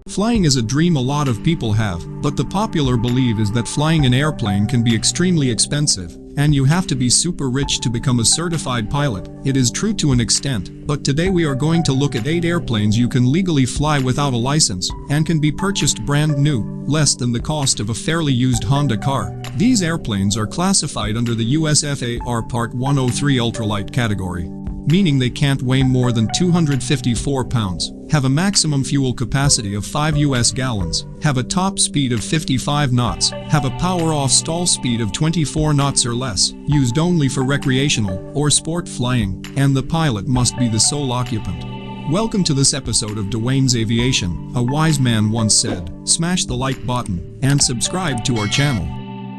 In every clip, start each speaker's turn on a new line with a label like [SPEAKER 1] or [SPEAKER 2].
[SPEAKER 1] Flying is a dream a lot of people have, but the popular belief is that flying an airplane can be extremely expensive, and you have to be super rich to become a certified pilot. It is true to an extent, but today we are going to look at 8 airplanes you can legally fly without a license, and can be purchased brand new, less than the cost of a fairly used Honda car. These airplanes are classified under the US FAR Part 103 ultralight category, meaning they can't weigh more than 254 pounds, have a maximum fuel capacity of 5 US gallons, have a top speed of 55 knots, have a power-off stall speed of 24 knots or less, used only for recreational or sport flying, and the pilot must be the sole occupant. Welcome to this episode of Dwayne's Aviation. A wise man once said, smash the like button and subscribe to our channel.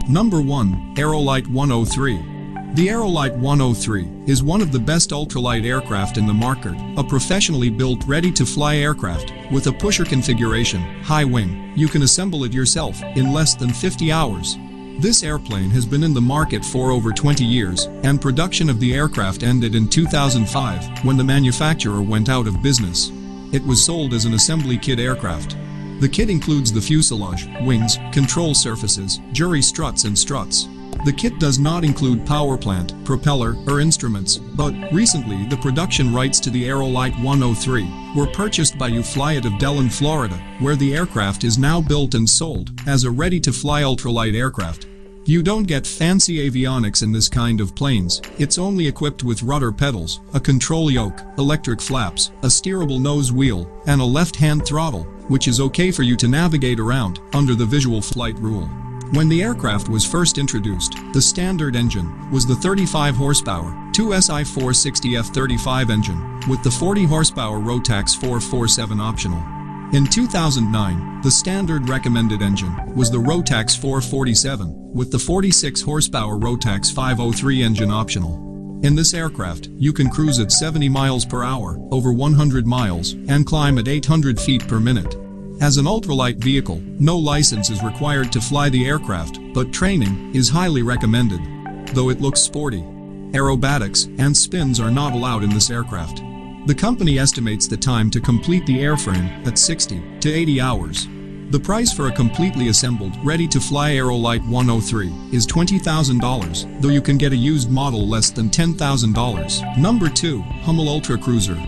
[SPEAKER 1] Number 1. Aerolite 103. The Aerolite 103 is one of the best ultralight aircraft in the market, a professionally built ready-to-fly aircraft with a pusher configuration, high wing. You can assemble it yourself in less than 50 hours. This airplane has been in the market for over 20 years, and production of the aircraft ended in 2005 when the manufacturer went out of business. It was sold as an assembly kit aircraft. The kit includes the fuselage, wings, control surfaces, jury struts and struts. The kit does not include power plant, propeller, or instruments, but recently the production rights to the Aerolite 103 were purchased by Ultraflight of Dellen, Florida, where the aircraft is now built and sold as a ready-to-fly ultralight aircraft. You don't get fancy avionics in this kind of planes. It's only equipped with rudder pedals, a control yoke, electric flaps, a steerable nose wheel, and a left-hand throttle, which is okay for you to navigate around under the visual flight rule. When the aircraft was first introduced, the standard engine was the 35 horsepower 2SI 460 F35 engine, with the 40 horsepower Rotax 447 optional. In 2009, the standard recommended engine was the Rotax 447, with the 46 horsepower Rotax 503 engine optional. In this aircraft, you can cruise at 70 miles per hour, over 100 miles, and climb at 800 feet per minute. As an ultralight vehicle, no license is required to fly the aircraft, but training is highly recommended. Though it looks sporty, aerobatics and spins are not allowed in this aircraft. The company estimates the time to complete the airframe at 60 to 80 hours. The price for a completely assembled, ready-to-fly Aerolite 103 is $20,000, though you can get a used model less than $10,000. Number 2. Hummel Ultracruiser.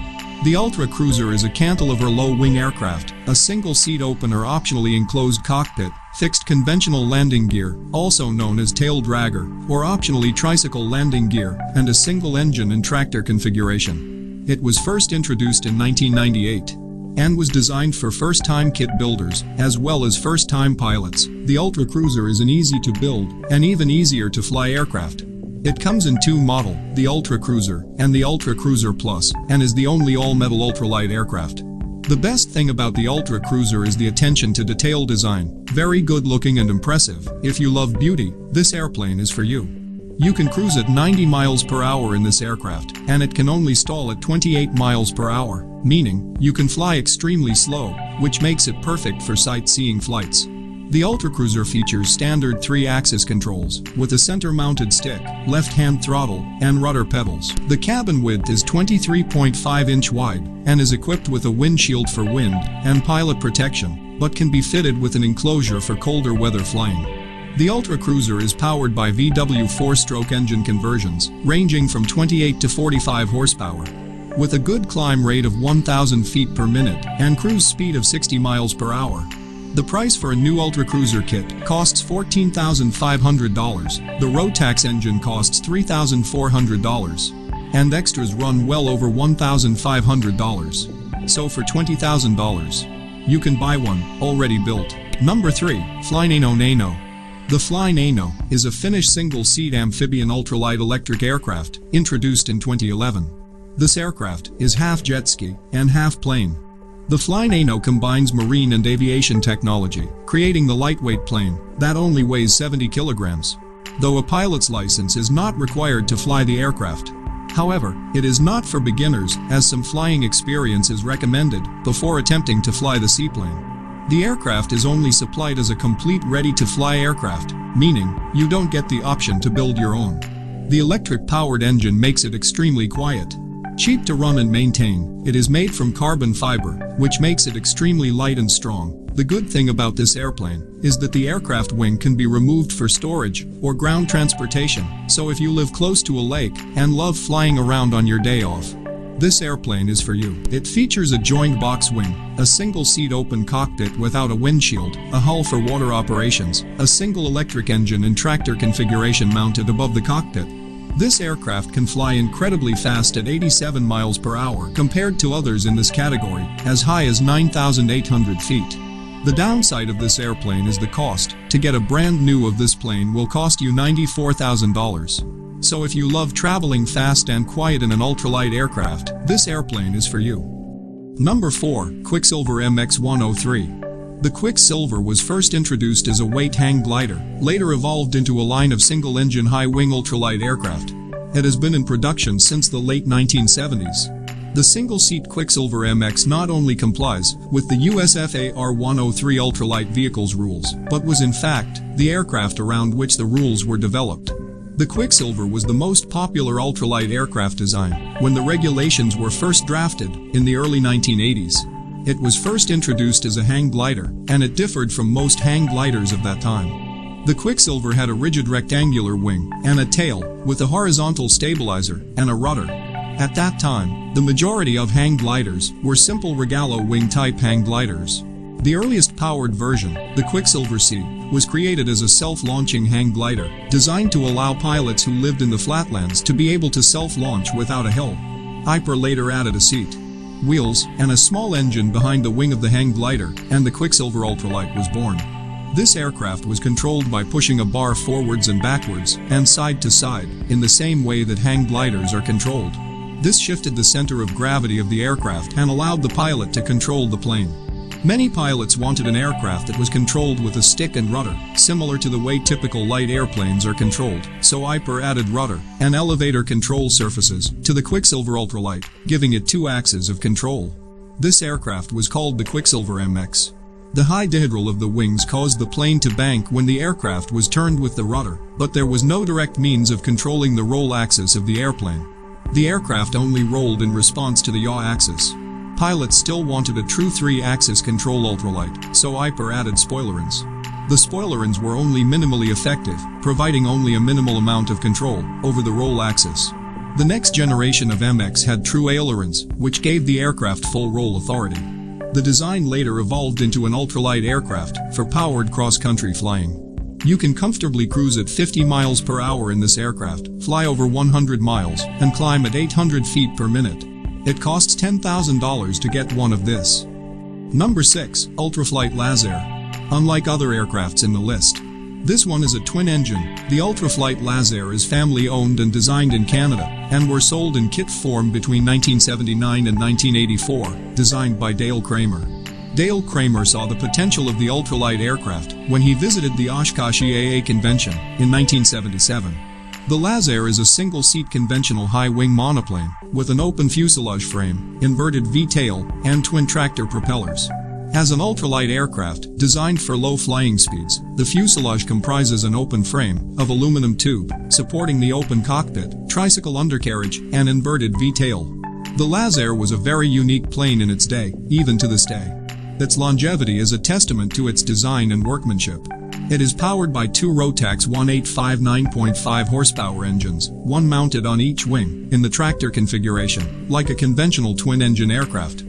[SPEAKER 1] The Ultracruiser is a cantilever low-wing aircraft, a single-seat open or optionally enclosed cockpit, fixed conventional landing gear, also known as tail dragger, or optionally tricycle landing gear, and a single engine and tractor configuration. It was first introduced in 1998 and was designed for first-time kit builders, as well as first-time pilots. The Ultracruiser is an easy-to-build and even easier-to-fly aircraft. It comes in 2 models, the Ultracruiser and the Ultracruiser Plus, and is the only all-metal ultralight aircraft. The best thing about the Ultracruiser is the attention to detail design. Very good looking and impressive. If you love beauty, this airplane is for you. You can cruise at 90 miles per hour in this aircraft, and it can only stall at 28 miles per hour, meaning you can fly extremely slow, which makes it perfect for sightseeing flights. The Ultracruiser features standard 3-axis controls, with a center-mounted stick, left-hand throttle, and rudder pedals. The cabin width is 23.5 inch wide, and is equipped with a windshield for wind and pilot protection, but can be fitted with an enclosure for colder weather flying. The Ultracruiser is powered by VW 4-stroke engine conversions, ranging from 28 to 45 horsepower. With a good climb rate of 1,000 feet per minute and cruise speed of 60 miles per hour. The price for a new Ultracruiser kit costs $14,500, the Rotax engine costs $3,400, and extras run well over $1,500. So for $20,000, you can buy one already built. Number 3. FlyNano Nano. The FlyNano is a Finnish single-seat amphibian ultralight electric aircraft introduced in 2011. This aircraft is half jet ski and half plane. The FlyNano combines marine and aviation technology, creating the lightweight plane that only weighs 70 kilograms. Though a pilot's license is not required to fly the aircraft. However, it is not for beginners, as some flying experience is recommended before attempting to fly the seaplane. The aircraft is only supplied as a complete ready-to-fly aircraft, meaning you don't get the option to build your own. The electric-powered engine makes it extremely quiet. Cheap to run and maintain, it is made from carbon fiber, which makes it extremely light and strong. The good thing about this airplane is that the aircraft wing can be removed for storage or ground transportation, so if you live close to a lake and love flying around on your day off, this airplane is for you. It features a joined box wing, a single-seat open cockpit without a windshield, a hull for water operations, a single electric engine and tractor configuration mounted above the cockpit. This aircraft can fly incredibly fast at 87 miles per hour compared to others in this category, as high as 9,800 feet. The downside of this airplane is the cost. To get a brand new of this plane will cost you $94,000. So if you love traveling fast and quiet in an ultralight aircraft, this airplane is for you. Number 4. Quicksilver MX 103. The Quicksilver was first introduced as a weight hang glider, later evolved into a line of single-engine high-wing ultralight aircraft. It has been in production since the late 1970s. The single-seat Quicksilver MX not only complies with the US FAR 103 ultralight vehicles rules, but was in fact the aircraft around which the rules were developed. The Quicksilver was the most popular ultralight aircraft design when the regulations were first drafted in the early 1980s. It was first introduced as a hang glider, and it differed from most hang gliders of that time. The Quicksilver had a rigid rectangular wing and a tail with a horizontal stabilizer and a rudder. At that time, the majority of hang gliders were simple Regalo wing-type hang gliders. The earliest powered version, the Quicksilver C, was created as a self-launching hang glider, designed to allow pilots who lived in the flatlands to be able to self-launch without a hill. Hyper later added a seat, wheels, and a small engine behind the wing of the hang glider, and the Quicksilver Ultralight was born. This aircraft was controlled by pushing a bar forwards and backwards, and side to side, in the same way that hang gliders are controlled. This shifted the center of gravity of the aircraft and allowed the pilot to control the plane. Many pilots wanted an aircraft that was controlled with a stick and rudder, similar to the way typical light airplanes are controlled, so Hyper added rudder and elevator control surfaces to the Quicksilver Ultralight, giving it 2 axes of control. This aircraft was called the Quicksilver MX. The high dihedral of the wings caused the plane to bank when the aircraft was turned with the rudder, but there was no direct means of controlling the roll axis of the airplane. The aircraft only rolled in response to the yaw axis. Pilots still wanted a true 3-axis control ultralight, so Hyper added spoilerons. The spoilerons were only minimally effective, providing only a minimal amount of control over the roll axis. The next generation of MX had true ailerons, which gave the aircraft full roll authority. The design later evolved into an ultralight aircraft for powered cross-country flying. You can comfortably cruise at 50 miles per hour in this aircraft, fly over 100 miles, and climb at 800 feet per minute. It costs $10,000 to get one of this. Number 6. Ultraflight Lazair. Unlike other aircrafts in the list, this one is a twin-engine. The Ultraflight Lazair is family-owned and designed in Canada, and were sold in kit form between 1979 and 1984, designed by Dale Kramer. Dale Kramer saw the potential of the ultralight aircraft when he visited the Oshkosh AA convention in 1977. The Lazair is a single-seat conventional high-wing monoplane with an open fuselage frame, inverted V-tail, and twin-tractor propellers. As an ultralight aircraft designed for low flying speeds, the fuselage comprises an open frame of aluminum tube supporting the open cockpit, tricycle undercarriage, and inverted V-tail. The Lazair was a very unique plane in its day, even to this day. Its longevity is a testament to its design and workmanship. It is powered by 2 Rotax 1859.5 horsepower engines, one mounted on each wing, in the tractor configuration, like a conventional twin-engine aircraft.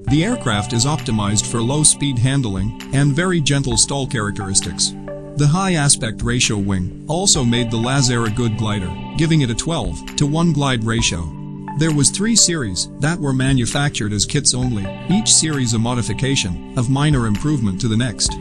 [SPEAKER 1] The aircraft is optimized for low-speed handling and very gentle stall characteristics. The high aspect ratio wing also made the Lazair a good glider, giving it a 12:1 glide ratio. There was 3 series that were manufactured as kits only, each series a modification of minor improvement to the next.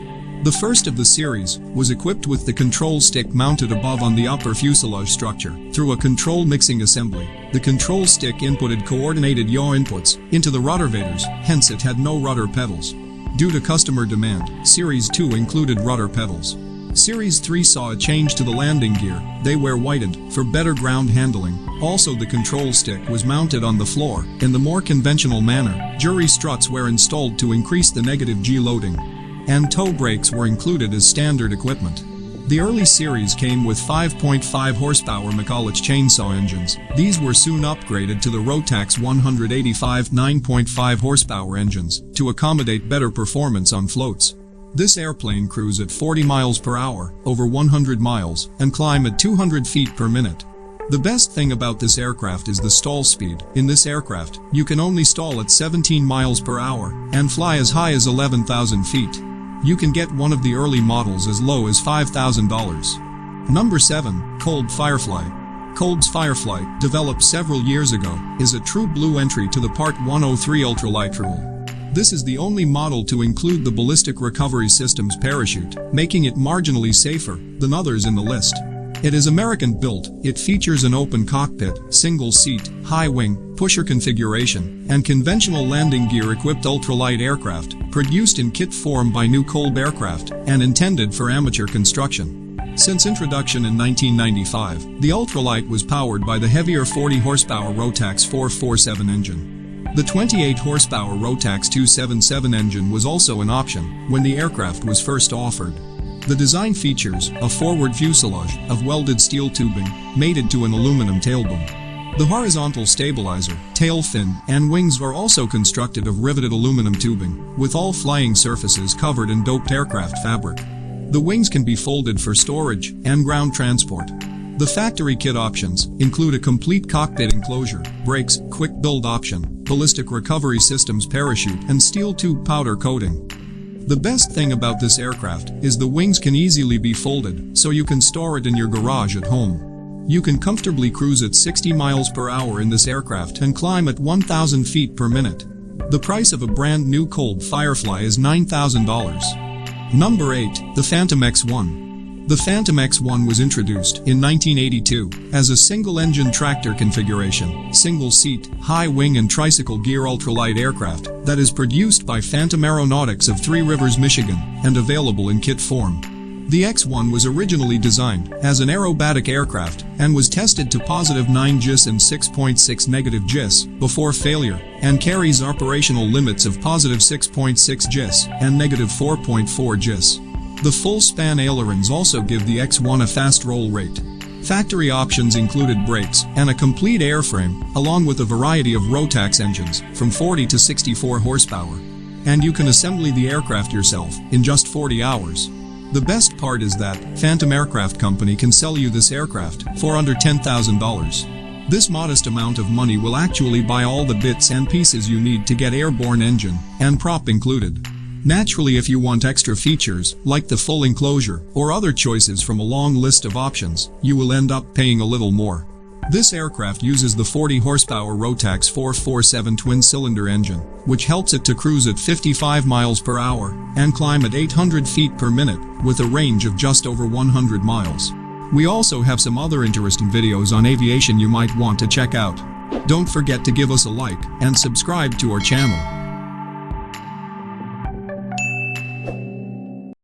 [SPEAKER 1] The first of the series was equipped with the control stick mounted above on the upper fuselage structure through a control mixing assembly. The control stick inputted coordinated yaw inputs into the ruddervators, hence it had no rudder pedals. Due to customer demand, Series 2 included rudder pedals. Series 3 saw a change to the landing gear. They were widened for better ground handling. Also, the control stick was mounted on the floor in the more conventional manner. Jury struts were installed to increase the negative G loading, and toe brakes were included as standard equipment. The early series came with 5.5 horsepower McCulloch chainsaw engines. These were soon upgraded to the Rotax 185 9.5 horsepower engines to accommodate better performance on floats. This airplane cruised at 40 miles per hour, over 100 miles, and climb at 200 feet per minute. The best thing about this aircraft is the stall speed. In this aircraft, you can only stall at 17 miles per hour and fly as high as 11,000 feet. You can get one of the early models as low as $5,000. Number 7. Kolb Firefly. Kolb's Firefly, developed several years ago, is a true blue entry to the Part 103 ultralight rule. This is the only model to include the ballistic recovery system's parachute, making it marginally safer than others in the list. It is American-built. It features an open cockpit, single-seat, high-wing, pusher configuration, and conventional landing gear-equipped ultralight aircraft, produced in kit form by New Kolb Aircraft, and intended for amateur construction. Since introduction in 1995, the ultralight was powered by the heavier 40-horsepower Rotax 447 engine. The 28-horsepower Rotax 277 engine was also an option when the aircraft was first offered. The design features a forward fuselage of welded steel tubing, mated to an aluminum tailboom. The horizontal stabilizer, tail fin, and wings are also constructed of riveted aluminum tubing, with all flying surfaces covered in doped aircraft fabric. The wings can be folded for storage and ground transport. The factory kit options include a complete cockpit enclosure, brakes, quick build option, ballistic recovery systems parachute, and steel tube powder coating. The best thing about this aircraft is the wings can easily be folded, so you can store it in your garage at home. You can comfortably cruise at 60 miles per hour in this aircraft and climb at 1,000 feet per minute. The price of a brand new Kolb Firefly is $9,000. Number 8. The Phantom X1. The Phantom X1 was introduced in 1982 as a single-engine tractor configuration, single-seat, high-wing and tricycle gear ultralight aircraft that is produced by Phantom Aeronautics of Three Rivers, Michigan, and available in kit form. The X1 was originally designed as an aerobatic aircraft and was tested to positive 9 GIS and 6.6 negative GIS before failure, and carries operational limits of positive 6.6 GIS and negative 4.4 GIS. The full-span ailerons also give the X1 a fast roll rate. Factory options included brakes and a complete airframe, along with a variety of Rotax engines, from 40 to 64 horsepower. And you can assemble the aircraft yourself in just 40 hours. The best part is that Phantom Aircraft Company can sell you this aircraft for under $10,000. This modest amount of money will actually buy all the bits and pieces you need to get airborne engine and prop included. Naturally, if you want extra features, like the full enclosure, or other choices from a long list of options, you will end up paying a little more. This aircraft uses the 40-horsepower Rotax 447 twin-cylinder engine, which helps it to cruise at 55 miles per hour and climb at 800 feet per minute, with a range of just over 100 miles. We also have some other interesting videos on aviation you might want to check out. Don't forget to give us a like and subscribe to our channel.